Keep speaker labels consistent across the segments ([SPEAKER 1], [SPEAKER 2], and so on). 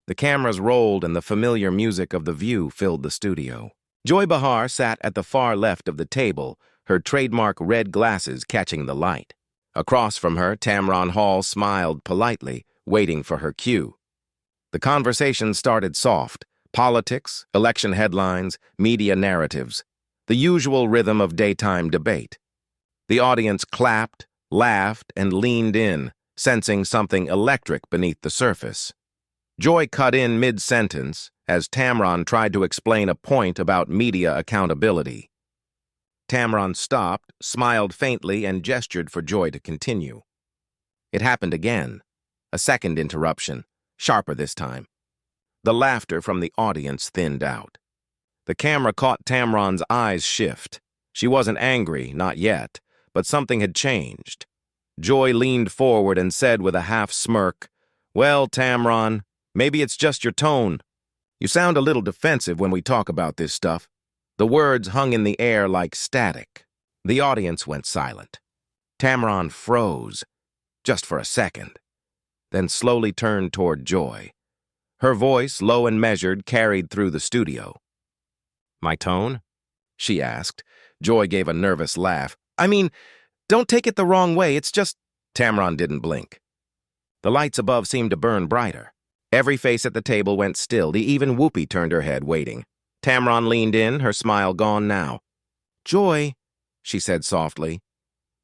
[SPEAKER 1] The cameras rolled and the familiar music of The View filled the studio. Joy Behar sat at the far left of the table, her trademark red glasses catching the light. Across from her, Tamron Hall smiled politely, waiting for her cue. The conversation started soft. Politics, election headlines, media narratives. The usual rhythm of daytime debate. The audience clapped, laughed, and leaned in, sensing something electric beneath the surface. Joy cut in mid-sentence as Tamron tried to explain a point about media accountability. Tamron stopped, smiled faintly, and gestured for Joy to continue. It happened again. A second interruption, sharper this time. The laughter from the audience thinned out. The camera caught Tamron's eyes shift. She wasn't angry, not yet, but something had changed. Joy leaned forward and said with a half-smirk, "Well, Tamron, maybe it's just your tone. You sound a little defensive when we talk about this stuff." The words hung in the air like static. The audience went silent. Tamron froze, just for a second, then slowly turned toward Joy. Her voice, low and measured, carried through the studio. "My tone?" she asked. Joy gave a nervous laugh. "I mean, don't take it the wrong way, it's just—" Tamron didn't blink. The lights above seemed to burn brighter. Every face at the table went still. Even Whoopi turned her head, waiting. Tamron leaned in, her smile gone now. "Joy," she said softly,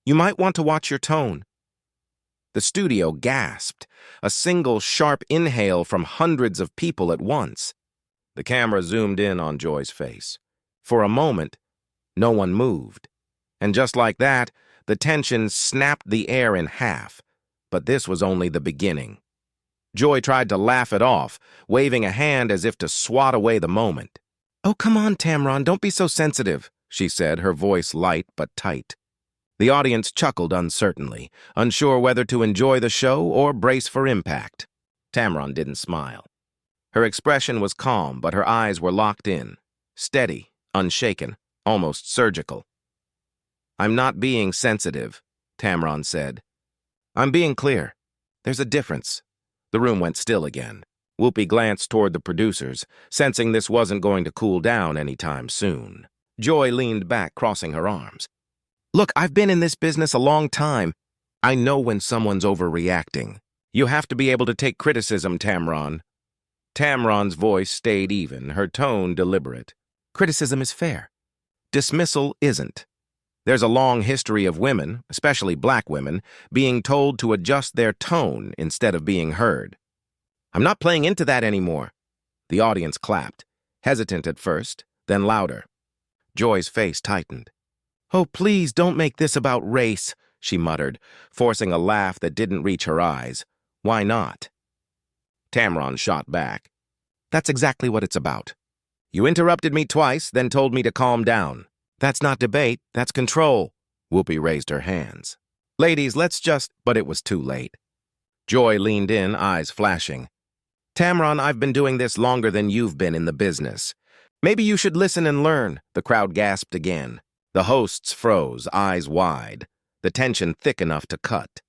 [SPEAKER 1] "you might want to watch your tone." The studio gasped, a single sharp inhale from hundreds of people at once. The camera zoomed in on Joy's face. For a moment, no one moved. And just like that, the tension snapped the air in half. But this was only the beginning. Joy tried to laugh it off, waving a hand as if to swat away the moment. "Oh, come on, Tamron, don't be so sensitive," she said, her voice light but tight. The audience chuckled uncertainly, unsure whether to enjoy the show or brace for impact. Tamron didn't smile. Her expression was calm, but her eyes were locked in, steady, unshaken, almost surgical. "I'm not being sensitive," Tamron said. "I'm being clear. There's a difference." The room went still again. Whoopi glanced toward the producers, sensing this wasn't going to cool down anytime soon. Joy leaned back, crossing her arms. "Look, I've been in this business a long time. I know when someone's overreacting. You have to be able to take criticism, Tamron." Tamron's voice stayed even, her tone deliberate. "Criticism is fair. Dismissal isn't. There's a long history of women, especially black women, being told to adjust their tone instead of being heard. I'm not playing into that anymore." The audience clapped, hesitant at first, then louder. Joy's face tightened. "Oh, please don't make this about race," she muttered, forcing a laugh that didn't reach her eyes. "Why not?" Tamron shot back. "That's exactly what it's about. You interrupted me twice, then told me to calm down. That's not debate, that's control." Whoopi raised her hands. "Ladies, let's just—" But it was too late. Joy leaned in, eyes flashing. "Tamron, I've been doing this longer than you've been in the business. Maybe you should listen and learn." The crowd gasped again. The hosts froze, eyes wide, the tension thick enough to cut.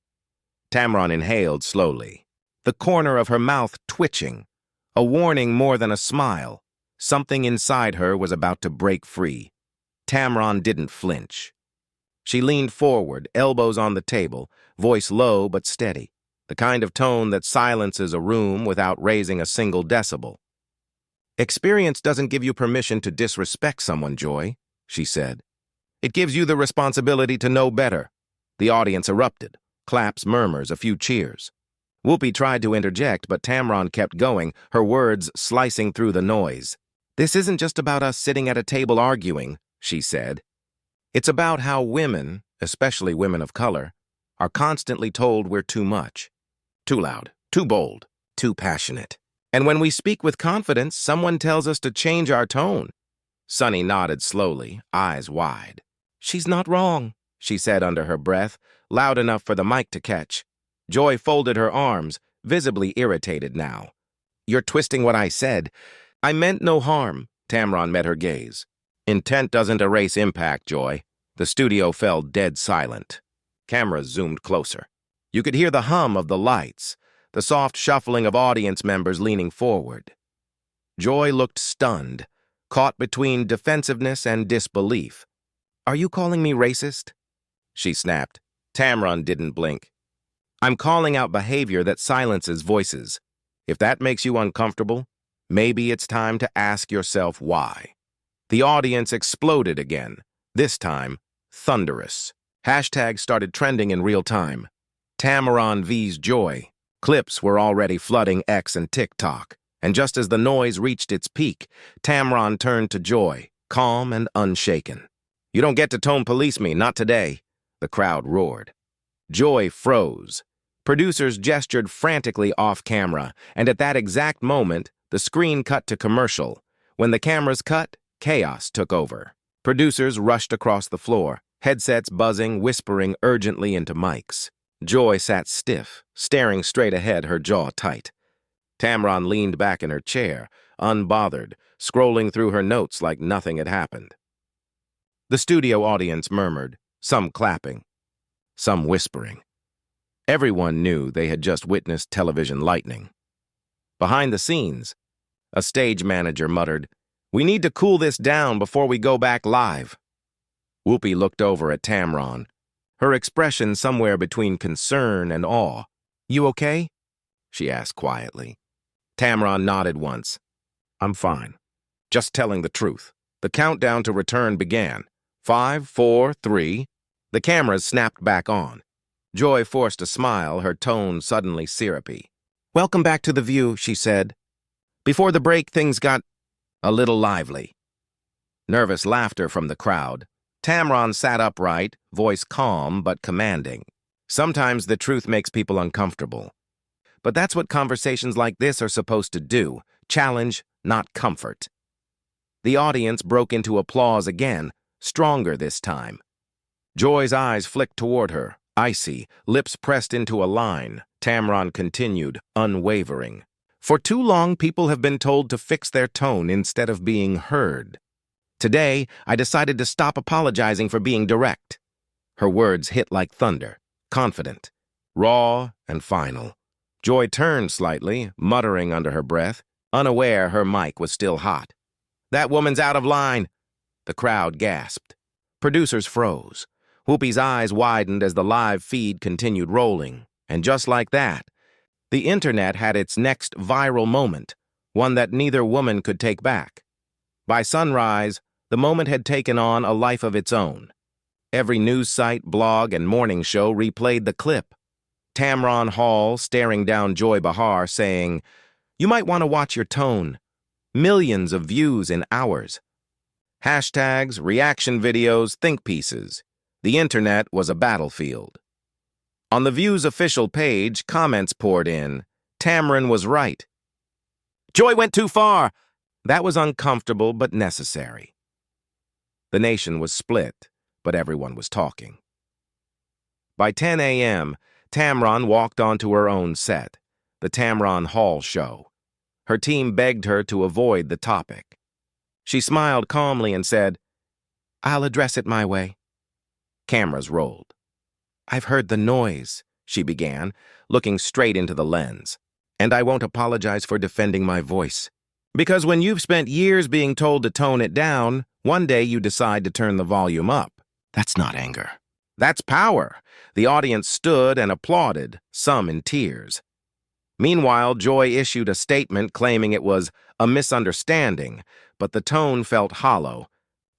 [SPEAKER 1] Tamron inhaled slowly, the corner of her mouth twitching, a warning more than a smile. Something inside her was about to break free. Tamron didn't flinch. She leaned forward, elbows on the table, voice low but steady, the kind of tone that silences a room without raising a single decibel. "Experience doesn't give you permission to disrespect someone, Joy," she said. "It gives you the responsibility to know better." The audience erupted. Claps, murmurs, a few cheers. Whoopi tried to interject, but Tamron kept going, her words slicing through the noise. "This isn't just about us sitting at a table arguing," she said. "It's about how women, especially women of color, are constantly told we're too much. Too loud, too bold, too passionate. And when we speak with confidence, someone tells us to change our tone." Sunny nodded slowly, eyes wide. "She's not wrong," she said under her breath, loud enough for the mic to catch. Joy folded her arms, visibly irritated now. "You're twisting what I said. I meant no harm." Tamron met her gaze. "Intent doesn't erase impact, Joy." The studio fell dead silent. Cameras zoomed closer. You could hear the hum of the lights, the soft shuffling of audience members leaning forward. Joy looked stunned, caught between defensiveness and disbelief. "Are you calling me racist?" she snapped. Tamron didn't blink. "I'm calling out behavior that silences voices. If that makes you uncomfortable, maybe it's time to ask yourself why." The audience exploded again, this time thunderous. Hashtags started trending in real time. Tamron vs. Joy. Clips were already flooding X and TikTok, and just as the noise reached its peak, Tamron turned to Joy, calm and unshaken. "You don't get to tone police me, not today," the crowd roared. Joy froze. Producers gestured frantically off camera, and at that exact moment, the screen cut to commercial. When the cameras cut, chaos took over. Producers rushed across the floor, headsets buzzing, whispering urgently into mics. Joy sat stiff, staring straight ahead, her jaw tight. Tamron leaned back in her chair, unbothered, scrolling through her notes like nothing had happened. The studio audience murmured, some clapping, some whispering. Everyone knew they had just witnessed television lightning. Behind the scenes, a stage manager muttered, "We need to cool this down before we go back live." Whoopi looked over at Tamron, her expression somewhere between concern and awe. "You okay?" she asked quietly. Tamron nodded once. "I'm fine. Just telling the truth." The countdown to return began. 5, 4, 3. The cameras snapped back on. Joy forced a smile, her tone suddenly syrupy. "Welcome back to The View," she said. "Before the break, things got a little lively." Nervous laughter from the crowd. Tamron sat upright, voice calm but commanding. "Sometimes the truth makes people uncomfortable. But that's what conversations like this are supposed to do. Challenge, not comfort." The audience broke into applause again, stronger this time. Joy's eyes flicked toward her, icy, lips pressed into a line. Tamron continued, unwavering. "For too long, people have been told to fix their tone instead of being heard. Today, I decided to stop apologizing for being direct." Her words hit like thunder, confident, raw and final. Joy turned slightly, muttering under her breath, unaware her mic was still hot. "That woman's out of line!" The crowd gasped. Producers froze. Whoopi's eyes widened as the live feed continued rolling. And just like that, the internet had its next viral moment, one that neither woman could take back. By sunrise, the moment had taken on a life of its own. Every news site, blog, and morning show replayed the clip. Tamron Hall staring down Joy Behar saying, "You might want to watch your tone." Millions of views in hours. Hashtags, reaction videos, think pieces. The internet was a battlefield. On The View's official page, comments poured in. Tamron was right. "Joy went too far." That was uncomfortable but necessary. The nation was split, but everyone was talking. By 10 a.m., Tamron walked onto her own set, the Tamron Hall show. Her team begged her to avoid the topic. She smiled calmly and said, "I'll address it my way." Cameras rolled. "I've heard the noise," she began, looking straight into the lens. "And I won't apologize for defending my voice. Because when you've spent years being told to tone it down, one day you decide to turn the volume up. That's not anger. That's power." The audience stood and applauded, some in tears. Meanwhile, Joy issued a statement claiming it was a misunderstanding, but the tone felt hollow.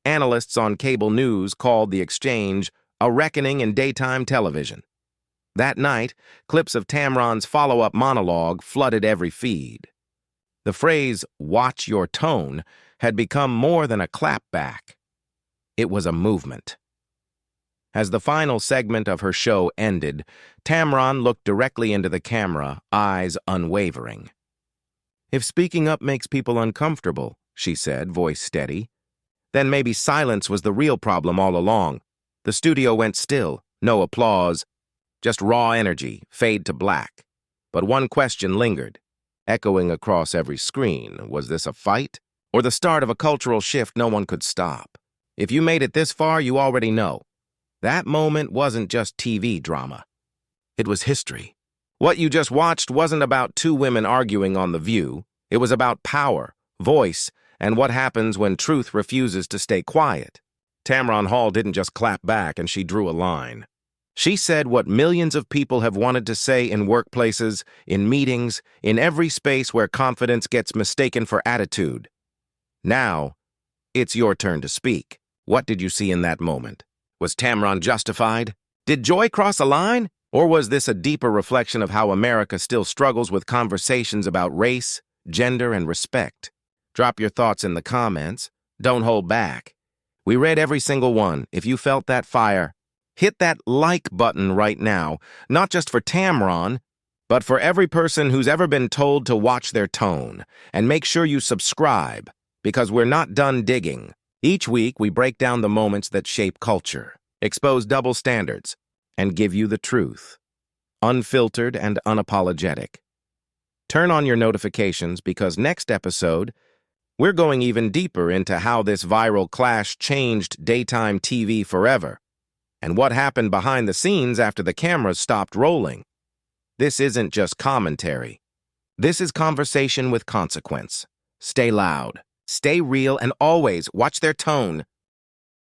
[SPEAKER 1] Analysts on cable news called the exchange a reckoning in daytime television. That night, clips of Tamron's follow-up monologue flooded every feed. The phrase, "watch your tone," had become more than a clapback. It was a movement. As the final segment of her show ended, Tamron looked directly into the camera, eyes unwavering. "If speaking up makes people uncomfortable," she said, voice steady, "then maybe silence was the real problem all along." The studio went still, no applause, just raw energy, fade to black. But one question lingered, echoing across every screen. Was this a fight, or the start of a cultural shift no one could stop? If you made it this far, you already know. That moment wasn't just TV drama. It was history. What you just watched wasn't about two women arguing on The View. It was about power, voice, and what happens when truth refuses to stay quiet. Tamron Hall didn't just clap back and she drew a line. She said what millions of people have wanted to say in workplaces, in meetings, in every space where confidence gets mistaken for attitude. Now, it's your turn to speak. What did you see in that moment? Was Tamron justified? Did Joy cross a line? Or was this a deeper reflection of how America still struggles with conversations about race, gender, and respect? Drop your thoughts in the comments. Don't hold back. We read every single one. If you felt that fire, hit that like button right now, not just for Tamron, but for every person who's ever been told to watch their tone. And make sure you subscribe, because we're not done digging. Each week, we break down the moments that shape culture, expose double standards, and give you the truth. Unfiltered and unapologetic. Turn on your notifications because next episode, we're going even deeper into how this viral clash changed daytime TV forever, and what happened behind the scenes after the cameras stopped rolling. This isn't just commentary. This is conversation with consequence. Stay loud, stay real, and always watch their tone.